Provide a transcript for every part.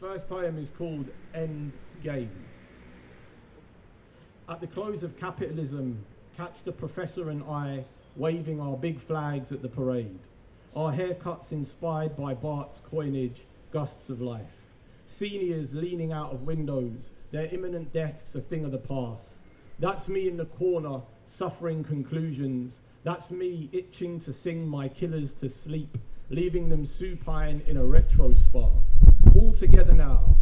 first poem is called End Game. At the close of capitalism, catch the professor and I waving our big flags at the parade. Our haircuts inspired by Bart's coinage, gusts of life. Seniors leaning out of windows, their imminent deaths a thing of the past. That's me in the corner, suffering conclusions. That's me itching to sing my killers to sleep, leaving them supine in a retro spa. All together now,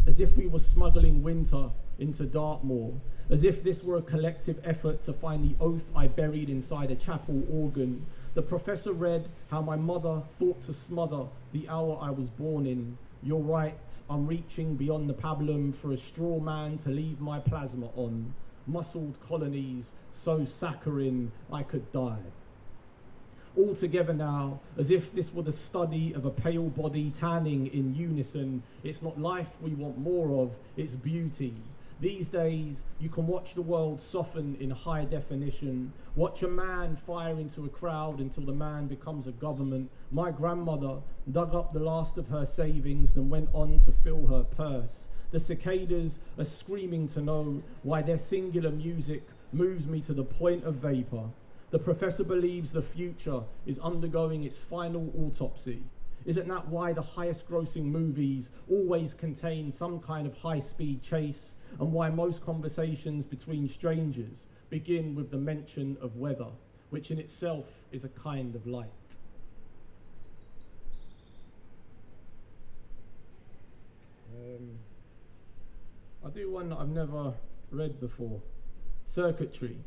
as if we were smuggling winter into Dartmoor, as if this were a collective effort to find the oath I buried inside a chapel organ. The professor read how my mother thought to smother the hour I was born in. You're right, I'm reaching beyond the pablum for a straw man to leave my plasma on. Muscled colonies, so saccharine I could die. All together now, as if this were the study of a pale body tanning in unison. It's not life we want more of, it's beauty. These days, you can watch the world soften in high definition. Watch a man fire into a crowd until the man becomes a government. My grandmother dug up the last of her savings, then went on to fill her purse. The cicadas are screaming to know why their singular music moves me to the point of vapor. The professor believes the future is undergoing its final autopsy. Isn't that why the highest grossing movies always contain some kind of high-speed chase, and why most conversations between strangers begin with the mention of weather, which in itself is a kind of light? I'll do one that I've never read before. Circuitry.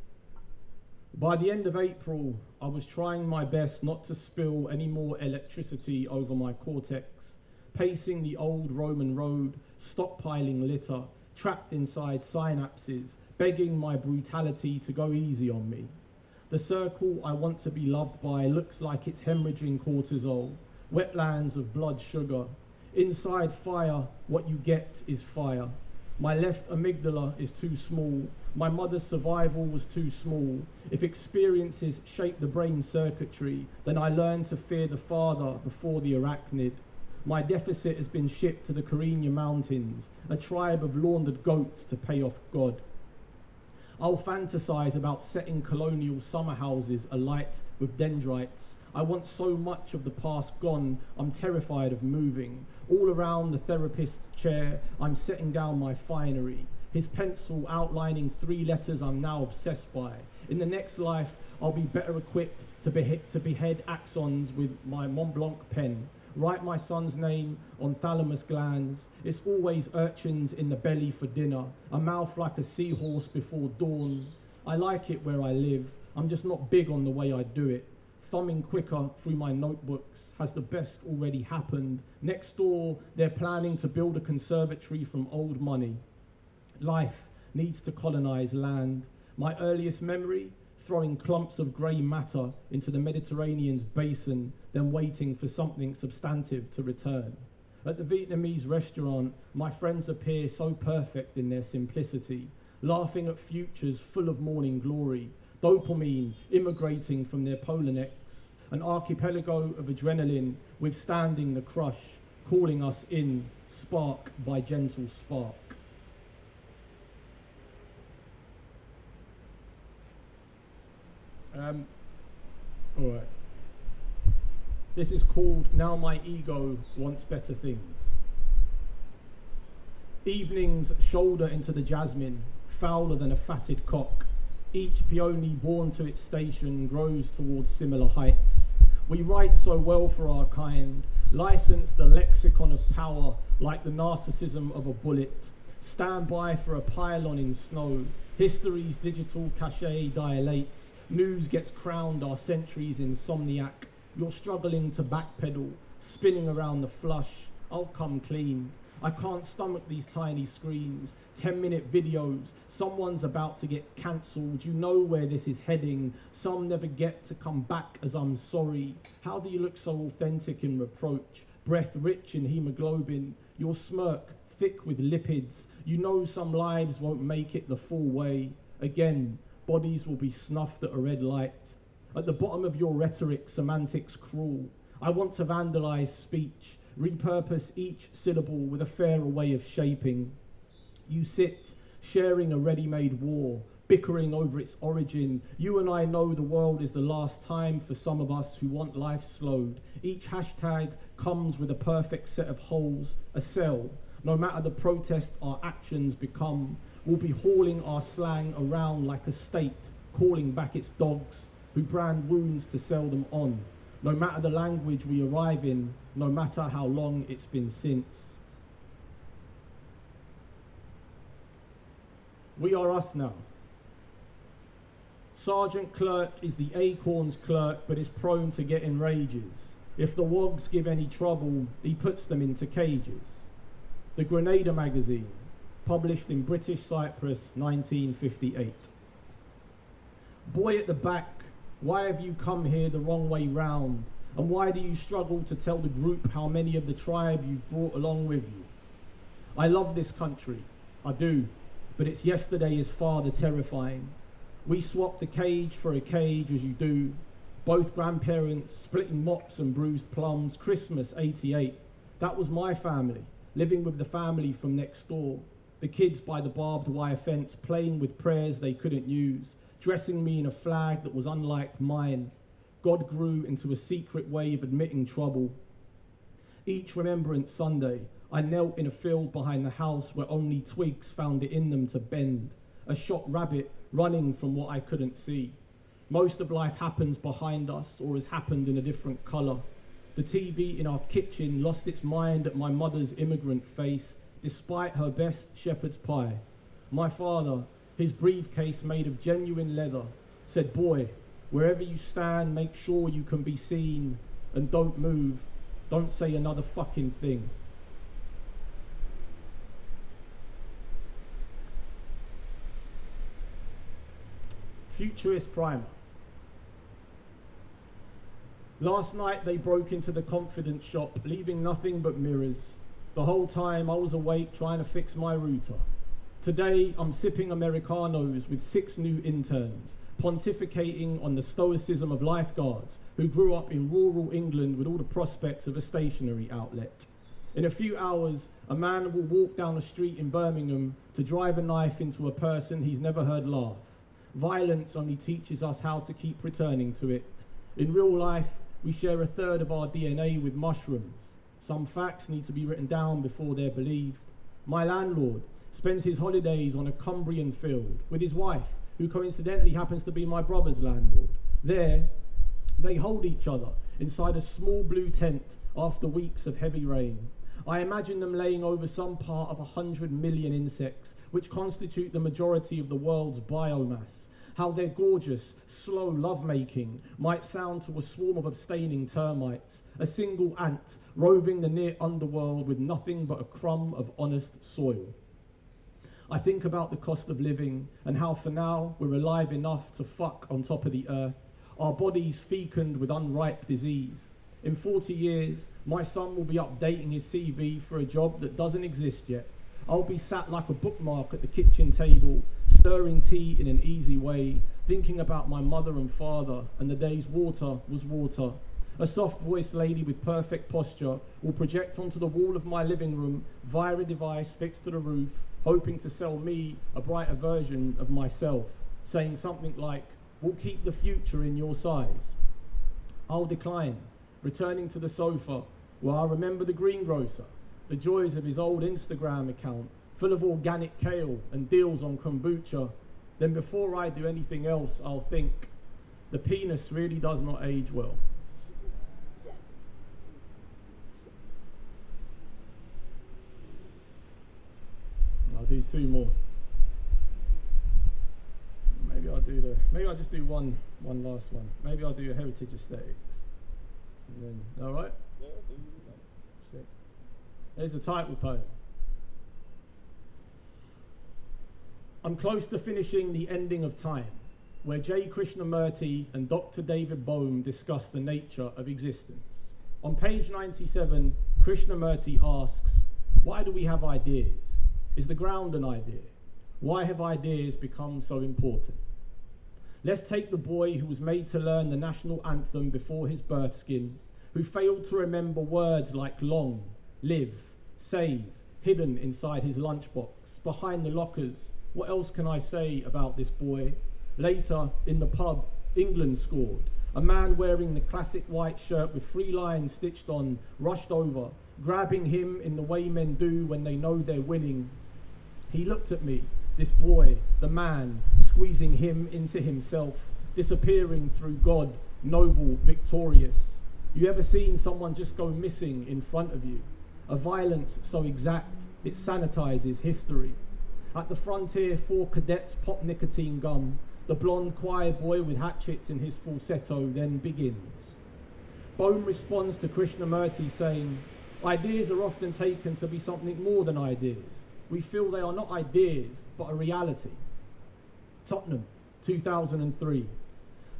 By the end of April, I was trying my best not to spill any more electricity over my cortex, pacing the old Roman road, stockpiling litter, trapped inside synapses, begging my brutality to go easy on me. The circle I want to be loved by looks like it's hemorrhaging cortisol, wetlands of blood sugar. Inside fire, what you get is fire. My left amygdala is too small. My mother's survival was too small. If experiences shape the brain circuitry, then I learn to fear the father before the arachnid. My deficit has been shipped to the Carigna Mountains, a tribe of laundered goats to pay off God. I'll fantasize about setting colonial summer houses alight with dendrites. I want so much of the past gone, I'm terrified of moving. All around the therapist's chair, I'm setting down my finery. His pencil outlining 3 letters I'm now obsessed by. In the next life, I'll be better equipped to behead axons with my Mont Blanc pen. Write my son's name on thalamus glands. It's always urchins in the belly for dinner. A mouth like a seahorse before dawn. I like it where I live. I'm just not big on the way I do it. Thumbing quicker through my notebooks. Has the best already happened? Next door, they're planning to build a conservatory from old money. Life needs to colonize land. My earliest memory, throwing clumps of grey matter into the Mediterranean's basin, then waiting for something substantive to return. At the Vietnamese restaurant, my friends appear so perfect in their simplicity, laughing at futures full of morning glory, dopamine immigrating from their polar necks, an archipelago of adrenaline withstanding the crush, calling us in, spark by gentle spark. All right. This is called Now My Ego Wants Better Things. Evenings shoulder into the jasmine, fouler than a fatted cock. Each peony born to its station grows towards similar heights. We write so well for our kind, license the lexicon of power like the narcissism of a bullet. Stand by for a pylon in snow. History's digital cachet dilates. News gets crowned our century's insomniac. You're struggling to backpedal, spinning around the flush. I'll come clean. I can't stomach these tiny screens. 10-minute videos. Someone's about to get cancelled. You know where this is heading. Some never get to come back as I'm sorry. How do you look so authentic in reproach? Breath rich in hemoglobin. Your smirk thick with lipids. You know some lives won't make it the full way. Again, bodies will be snuffed at a red light. At the bottom of your rhetoric, semantics cruel. I want to vandalize speech, repurpose each syllable with a fairer way of shaping. You sit, sharing a ready-made war, bickering over its origin. You and I know the world is the last time for some of us who want life slowed. Each hashtag comes with a perfect set of holes, a cell. No matter the protest our actions become, we'll be hauling our slang around like a state, calling back its dogs, who brand wounds to sell them on. No matter the language we arrive in, no matter how long it's been since. We are us now. Sergeant Clerk is the Acorn's clerk, but is prone to getting rages. If the wogs give any trouble, he puts them into cages. The Grenada Magazine, published in British Cyprus, 1958. Boy at the back, why have you come here the wrong way round? And why do you struggle to tell the group how many of the tribe you've brought along with you? I love this country, I do, but its yesterday is far the terrifying. We swapped the cage for a cage as you do. Both grandparents splitting mops and bruised plums. Christmas 88. That was my family, living with the family from next door. The kids by the barbed wire fence playing with prayers they couldn't use, dressing me in a flag that was unlike mine. God grew into a secret way of admitting trouble. Each Remembrance Sunday, I knelt in a field behind the house where only twigs found it in them to bend. A shot rabbit running from what I couldn't see. Most of life happens behind us or has happened in a different colour. The TV in our kitchen lost its mind at my mother's immigrant face, despite her best shepherd's pie. My father, his briefcase made of genuine leather, said, "Boy, wherever you stand, make sure you can be seen, and don't move, don't say another fucking thing." Futurist primer. Last night they broke into the confidence shop, leaving nothing but mirrors. The whole time I was awake trying to fix my router. Today I'm sipping Americanos with 6 new interns, pontificating on the stoicism of lifeguards who grew up in rural England with all the prospects of a stationery outlet. In a few hours, a man will walk down a street in Birmingham to drive a knife into a person he's never heard laugh. Violence only teaches us how to keep returning to it. In real life, we share a third of our DNA with mushrooms. Some facts need to be written down before they're believed. My landlord spends his holidays on a Cumbrian field with his wife, who coincidentally happens to be my brother's landlord. There, they hold each other inside a small blue tent after weeks of heavy rain. I imagine them laying over some part of 100 million insects, which constitute the majority of the world's biomass. How their gorgeous, slow lovemaking might sound to a swarm of abstaining termites, a single ant roving the near underworld with nothing but a crumb of honest soil. I think about the cost of living and how for now we're alive enough to fuck on top of the earth, our bodies fecund with unripe disease. In 40 years, my son will be updating his CV for a job that doesn't exist yet. I'll be sat like a bookmark at the kitchen table, stirring tea in an easy way, thinking about my mother and father and the days water was water. A soft-voiced lady with perfect posture will project onto the wall of my living room via a device fixed to the roof, hoping to sell me a brighter version of myself, saying something like, "We'll keep the future in your size." I'll decline, returning to the sofa where I remember the greengrocer, the joys of his old Instagram account, full of organic kale and deals on kombucha. Then before I do anything else, I'll think, the penis really does not age well. I'll do 2 more. Maybe I'll just do one last one. Maybe I'll do a heritage aesthetics. And then, all right? Yeah, sick. There's the title poem. I'm close to finishing The Ending of Time, where J. Krishnamurti and Dr. David Bohm discuss the nature of existence. On page 97, Krishnamurti asks, why do we have ideas? Is the ground an idea? Why have ideas become so important? Let's take the boy who was made to learn the national anthem before his birth skin, who failed to remember words like long, live, save, hidden inside his lunchbox, behind the lockers. What else can I say about this boy? Later, in the pub, England scored. A man wearing the classic white shirt with 3 lines stitched on rushed over, grabbing him in the way men do when they know they're winning. He looked at me, this boy, the man, squeezing him into himself, disappearing through God, noble, victorious. You ever seen someone just go missing in front of you? A violence so exact, it sanitizes history. At the frontier, 4 cadets pop nicotine gum. The blonde choir boy with hatchets in his falsetto then begins. Bone responds to Krishnamurti saying, ideas are often taken to be something more than ideas. We feel they are not ideas, but a reality. Tottenham, 2003.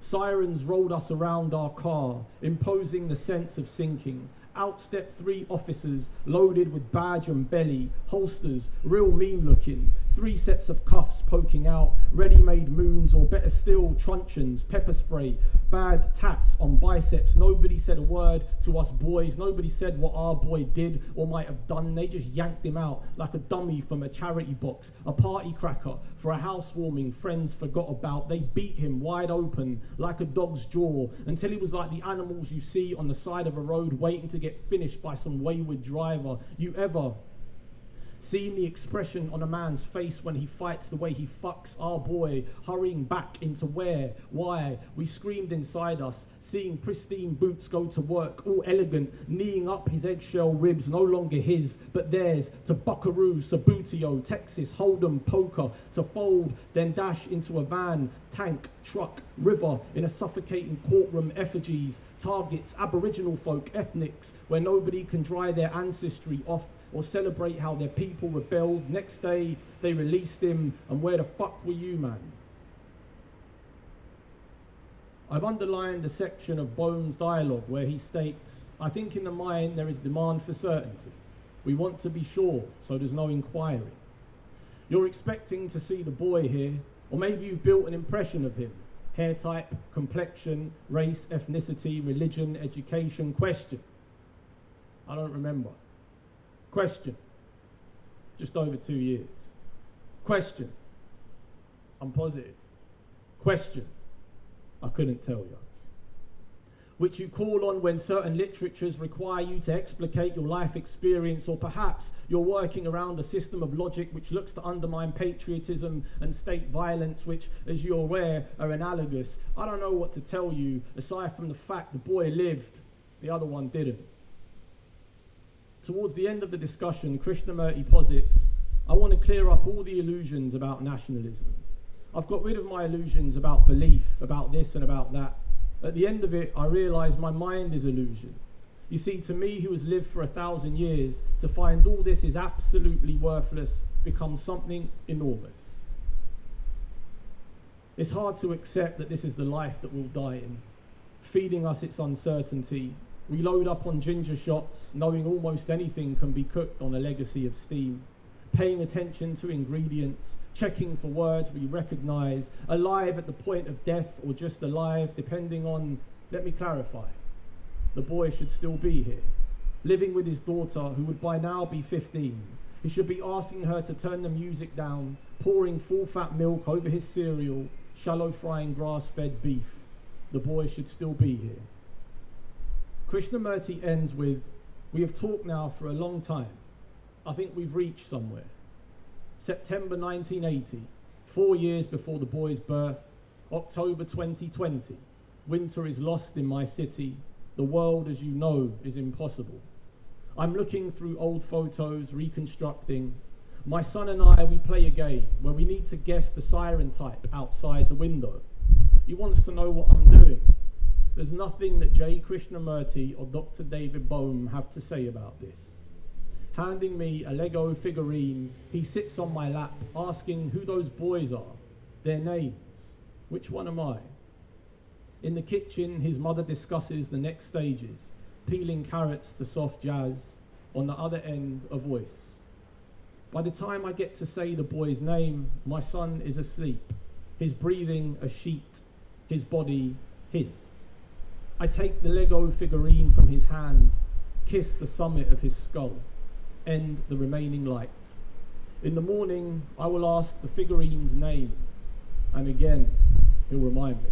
Sirens rolled us around our car, imposing the sense of sinking. Out stepped 3 officers, loaded with badge and belly, holsters, real mean looking, 3 sets of cuffs poking out, ready-made moons, or better still, truncheons, pepper spray, bad taps on biceps. Nobody said a word to us boys. Nobody said what our boy did or might have done. They just yanked him out like a dummy from a charity box, a party cracker for a housewarming friends forgot about. They beat him wide open like a dog's jaw until he was like the animals you see on the side of a road waiting to get finished by some wayward driver. You ever seen the expression on a man's face when he fights the way he fucks our boy, hurrying back into where, why? We screamed inside us, seeing pristine boots go to work, all elegant, kneeing up his eggshell ribs, no longer his, but theirs, to Buckaroo, Sabutio, Texas, Hold'em, poker, to fold, then dash into a van, tank, truck, river, in a suffocating courtroom, effigies, targets, aboriginal folk, ethnics, where nobody can dry their ancestry off or celebrate how their people rebelled. Next day, they released him, and where the fuck were you, man? I've underlined a section of Bone's dialogue where he states, I think in the mind there is demand for certainty. We want to be sure, so there's no inquiry. You're expecting to see the boy here, or maybe you've built an impression of him. Hair type, complexion, race, ethnicity, religion, education, question. I don't remember. Question. Just over 2 years. Question. I'm positive. Question. I couldn't tell you. Which you call on when certain literatures require you to explicate your life experience, or perhaps you're working around a system of logic which looks to undermine patriotism and state violence, which, as you're aware, are analogous. I don't know what to tell you, aside from the fact the boy lived, the other one didn't. Towards the end of the discussion, Krishnamurti posits, I want to clear up all the illusions about nationalism. I've got rid of my illusions about belief, about this and about that. At the end of it, I realise my mind is illusion. You see, to me, who has lived for 1,000 years, to find all this is absolutely worthless becomes something enormous. It's hard to accept that this is the life that we'll die in, feeding us its uncertainty. We load up on ginger shots, knowing almost anything can be cooked on a legacy of steam, paying attention to ingredients, checking for words we recognise, alive at the point of death or just alive, depending on, let me clarify, the boy should still be here, living with his daughter who would by now be 15. He should be asking her to turn the music down, pouring full-fat milk over his cereal, shallow frying grass-fed beef. The boy should still be here. Krishnamurti ends with, we have talked now for a long time. I think we've reached somewhere. September 1980, 4 years before the boy's birth. October 2020, winter is lost in my city. The world, as you know, is impossible. I'm looking through old photos, reconstructing. My son and I, we play a game where we need to guess the siren type outside the window. He wants to know what I'm doing. There's nothing that J. Krishnamurti or Dr. David Bohm have to say about this. Handing me a Lego figurine, he sits on my lap, asking who those boys are, their names. Which one am I? In the kitchen, his mother discusses the next stages, peeling carrots to soft jazz, on the other end, a voice. By the time I get to say the boy's name, my son is asleep, his breathing a sheet, his body his. I take the Lego figurine from his hand, kiss the summit of his skull, end the remaining light. In the morning, I will ask the figurine's name, and again, he'll remind me.